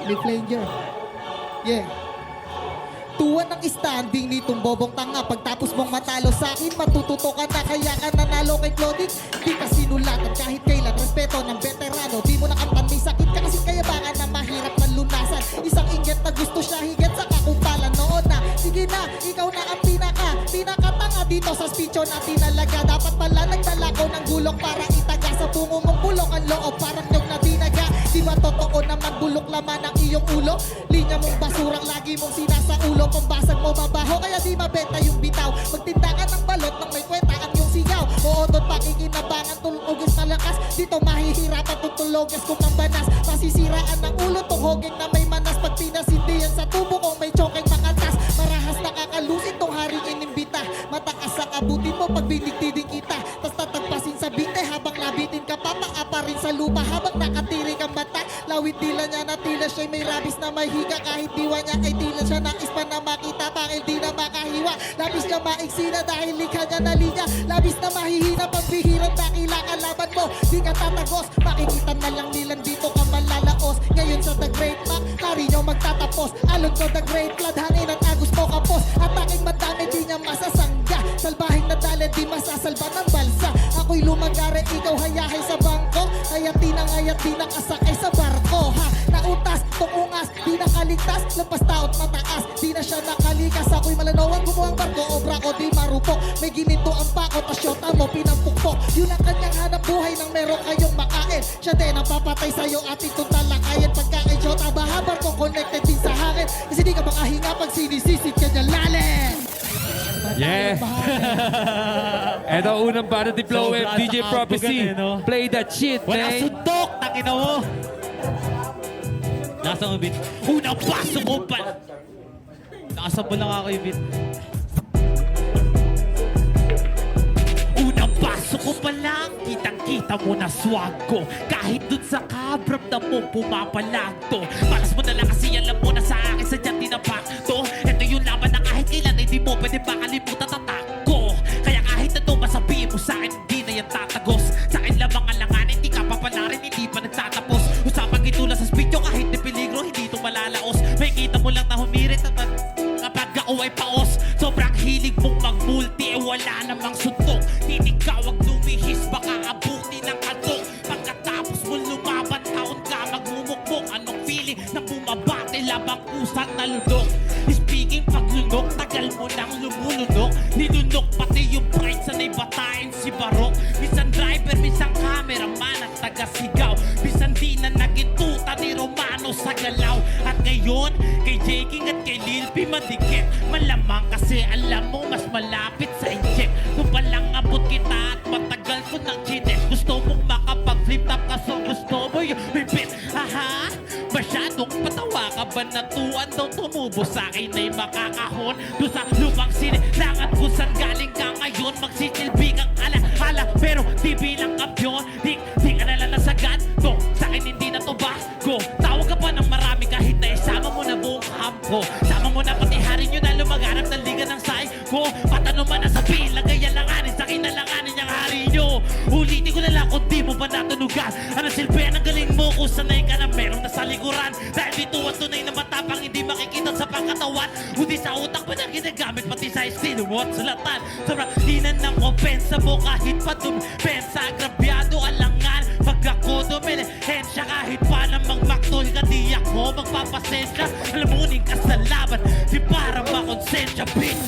May flanger. Yeah. Tuwan ng standing nitong bobong tanga. Pagtapos mong matalo sa akin, matututo ka na. Kaya ka nanalo kay Claudine. Di ka sinulatan kahit kailan. Respeto ng veterano. Di mo nakamtan, may sakit ka kasi kayabangan na mahirap na lunasan. Isang inggit na gusto siya higit sa kakumpalan. Noon na, sige na, ikaw na ang pinakatanga dito sa speech na tinalaga. Dapat pala nagdala ko ng gulong para itaga sa bungo mong bulok ang loob. Parang yung nadinaga. Di ba totoo naman bulok laman ang iyong ulo? Linya mong basurang lagi mong sinasaulo. Pambasag mo mabaho kaya di mabenta yung bitaw. Magtinda ka ng balot nang may kwenta ang iyong sigaw. Oo doon pakikinabangan tulugis na lakas. Dito mahihirapan tutulogis kung mambanas. Masisiraan ng ulo tong hoging na may manas. Pag pinasindihan sa tubo kung may chokeng makatas. Marahas nakakalusin tong haring inimbita. Matakas ang abutin mo pag binigtiding kita. Tas tatagpasin sa binte habang nabitin ka pa. Paapa rin sa lupa habang nakatiri kang mata. Lawit tila niya na tila siya'y may rabis na may higa. Kahit diwa niya ay tila siya ng ispan na makita. Pangil di na makahiwa. Labis niya maiksi na dahil likha niya na linya. Labis na mahihina pagbihirang dakila kalaban mo. Di ka tatagos, makikita na lang nilang dito ka malalaos. Ngayon sa The Great Mac, nari nyo magtatapos. Alon ko The Great Flood, hangin at agos mo kapos. At aking madami di niya masasangga. Salbahing na dali di masasalba ng balsa. Ako'y lumagare, ikaw hayahay sa bangko. Hayat di nakasakay sa barko. Ha, nautas, tungungas, di nakaligtas. Lampas taot mataas, di na siya nakalikas. Ako'y malanawan, gumuhang barko. Obra ko di marupok. May ginito ang pako, tasyota mo pinampukpok. Yun ang kanyang hanap buhay nang meron kayong makain. Siya din ang papatay sa'yo at itong talakayan. Pagkain syota, bahabar ko connected din sa hangin. Kasi di ka makahinga pag sinisisid ka niya lalim. Yeah. Eto, unang banda ni Flow and Sobrang DJ sa Prophecy. kabugan, no? Play that shit, Wala man. suntok! Takina mo! Nasa mo, beat? Unang pasok ko pa! Nasa mo lang ako yung beat. Unang pasok ko pa lang, kitang-kita mo na swag ko. Kahit dun sa kabrap na mo, pumapalag to. Paras mo na lang kasi alam mo na sa akin sa dyan tinapak to. Ito yung laban na kahit kailan hindi mo pwede makalimutan tatak ko. Kaya kahit ano masabihin mo sa akin, hindi na yan tatagos. Sa akin lamang alangan, hindi ka pa pala rin, hindi pa nagtatapos. Usapang gitula sa speech kahit di peligro, hindi ito malalaos. May kita mo lang na humirit at kapag ako ay paos. Sobrang hilig mong magmulti, wala namang suntok. Hindi ka wag lumihis, baka abuti ng katok. Pagkatapos mo lumaban, taon ka magmumukmok. Anong feeling na bumabate, labang usang nalunok. Speaking paglunok, tagal mo nang lumulunok. Nilunok pati yung pride, sanay batain si Barok. Bisan driver, bisan cameraman at taga-sigaw. Bisan di na nagituta ni Romano sa galaw. At ngayon, kay J-King at kay Lil P madikit. Malamang kasi alam mo mas malapit sa inject. Nung palang abot kita at matagal ko ng chinet. Gusto mong makapag-flip top kaso gusto mo yung repeat. Aha, masyadong patawa ka ba natuan daw tumubo sa akin ay makakahon. Doon sa lumang sinilangan kung saan galing ka ngayon. Magsisilbi kang ala-ala pero di bilang kampiyon. Di ka nalalasagad to, sa akin hindi na to bago. Tawag ka pa ng marami kahit na isama mo na buong kampo. Sama mo na pati hari nyo na lumaganap ng liga ng saay ko. Patanong man na sabihin, lagay alanganin sa kinalanganin niyang hari nyo. Ulitin ko na lang kung di mo pa natunugan. Ano silbihan ang galing mo kung sanay ka na meron na sa likuran. Dahil dito ang tunay na matapang hindi makikita sa pangkatawan. Kundi sa utak mo na ginagamit pati sa estilo mo at sulatan. Sobrang dinan ng opensa mo kahit pa dumpensa. Agrabyado alangan pag ako dumilihensya. Kahit pa namang maktol ka di ako magpapasensya. Alamunin ka sa laban di para makonsensya bitch.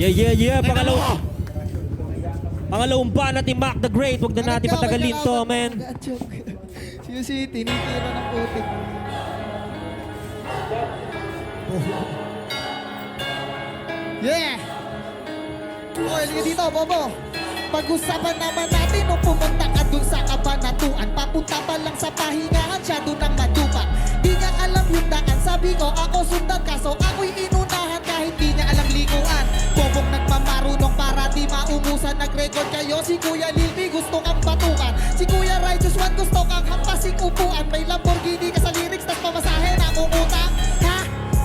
Yeah. Pangalawang banat ni Mac the Great. Huwag na natin patagalin to, man. Si tinitira ng putik. Yeah! Okay, liga dito, Bobo. Pag-usapan naman natin nung pumunta ka dun sa kabanatuan. Papunta pa lang sa pahingahan siya dun ang madupa. Di niya alam yung daan. Sabi ko, ako sundan ka. So ako'y inunahan kahit di niya alam likuan. Bobong nagmamarunong para di maumusan. Nag-record kayo, si Kuya Lilby gusto kang batukan. Si Kuya Righteous One gusto kang hampasing upuan. May Lamborghini ka sa lyrics, tas pamasahe na umutang. Ha?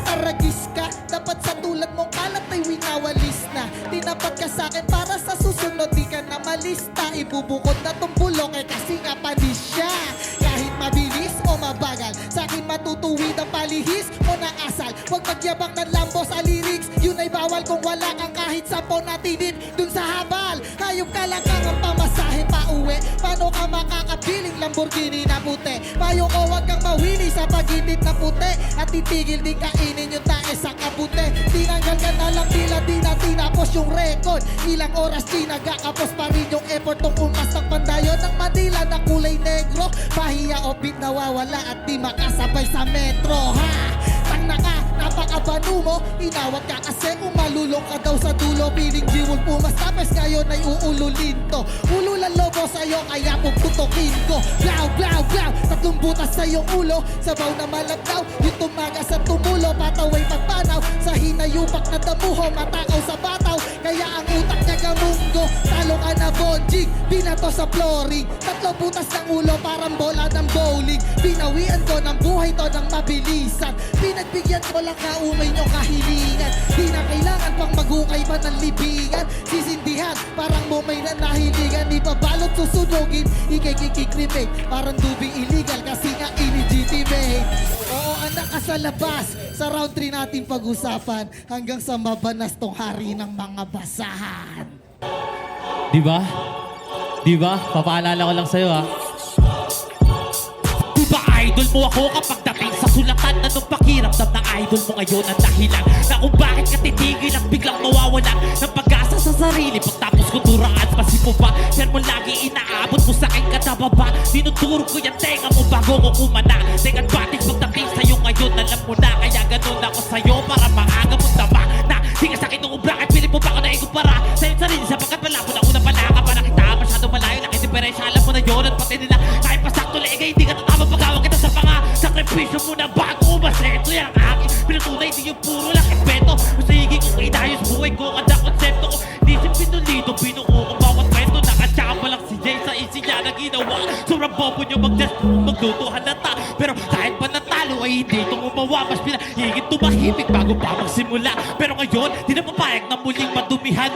Taragis ka, dapat sa tulad mong kalat ay winawalis na. Tinapat ka sa'kin para sa susunod di ka na malista. Ibubukod na tong bulok kasi nga panis siya. Kahit mabilis o mabagal, Sa akin matutuwid ang palihis o ng asal. Huwag magyabang ng lambo sa lyrics. Yun ay bawal kung wala kang kahit 10 na tinit dun sa habal. Hayop ka lang kang ang pamasahe pa uwi. Paano ka makakabiling Lamborghini na puti? Payo ko huwag kang mawili sa pagitid na puti. At titigil din kainin yung tae sa kabuti. Tinanggal ka na lang tila di na tinapos yung record. Ilang oras tinagakapos pa rin yung effort. Tong umas ng pandayon ng Manila na kulay negro. Pahiya o beat nawawala at di makasabay sa metro. Ha! Tangna ka, napakabanu mo. Inawat ka kasi umalulong ka daw sa dulo. Piling jiwol pumas tapos ngayon ay uululin to. Ululan lobo sa'yo kaya puputokin ko. Blaw, blaw, blaw, tatlong butas sa iyong ulo. Sabaw na malagdaw, yung tumaga sa tumulo. Pataway pagpanaw, sa hinayupak na damuho. Matakaw sa bataw, kaya ang utak niya gamunggo. Talo ka na bonjing, binato sa flooring. Tatlo butas ng ulo, parang bola ng bowling. Binawian ko ng buhay to ng mabilisan. Pinagbigyan ko lang kaumay nyo kahilingan. Di na kailangan pang maghukay pa ng libingan. Sisindihan, parang bumay na nahiligan. Di pa balot susunugin, ikikikikrimate. Parang dubing illegal kasi nga illegitimate. Oo anak ka sa labas, sa round 3 natin pag-usapan. Hanggang sa mabanas tong hari ng mga basahan. Di ba? Di ba? Papaalala ko lang sa'yo ha. Diba idol mo ako kapag dating sa sulatan? Anong pakiramdam ng idol mo ngayon ang dahilan na kung bakit ka titigil at biglang mawawalan ng pag-asa sa sarili pagtapos ko turaan pasipo ba? Pero mo lagi inaabot mo sa aking katababa. Tinuturo ko yung tenga mo bago ko kumana. Take advantage pagdating sa'yo ngayon, alam mo na. Kaya ganun ako sa'yo para maaga mo tama na di ka sa'kin nung ubra kahit pilit mo pa ako na ikumpara sa'yo sarili sapagkat wala mo na una pala ka pa nakita masyado malayo nakidiferensya. Alam mo na yun at pati nila kahit pasakto leegay hindi ka tatama pagawag kita sa panga. Sakripisyo mo na bago umaseto yan ang aking pinatunay. Di yung puro lang respeto. Mas higing kong inayos buhay ko kada konsepto ko. Di siya pinulido, binuko ko bawat kwento. Nakatsaka lang si Jay sa isi niya na ginawa. Sobrang bobo nyo magluto halata. Pero kahit pa natalo ay hindi itong umawa. Mas pinahigit tumahimik bago pa magsimula. Pero ngayon, di na papayag na muling madumihan.